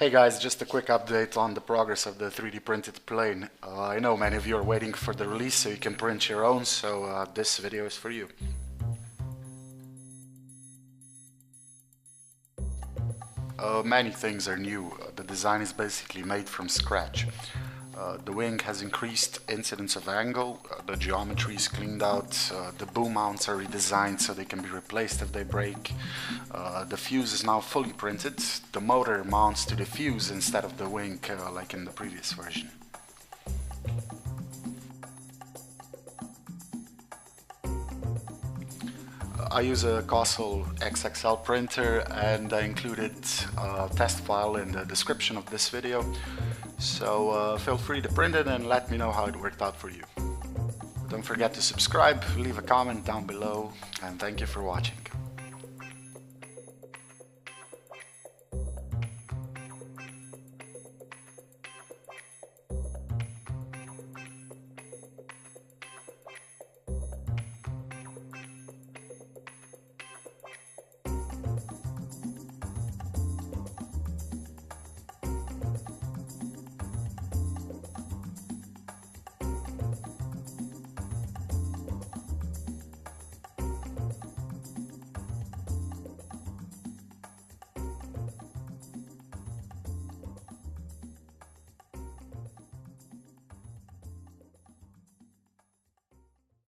Hey guys, just a quick update on the progress of the 3D printed plane. I know many of you are waiting for the release so you can print your own, so this video is for you. Many things are new. The design is basically made from scratch. The wing has increased incidence of angle, the geometry is cleaned out, the boom mounts are redesigned so they can be replaced if they break. The fuse is now fully printed. The motor mounts to the fuse instead of the wing like in the previous version. I use a Cosol XXL printer and I included a test file in the description of this video, so feel free to print it and let me know how it worked out for you. Don't forget to subscribe, leave a comment down below, and thank you for watching.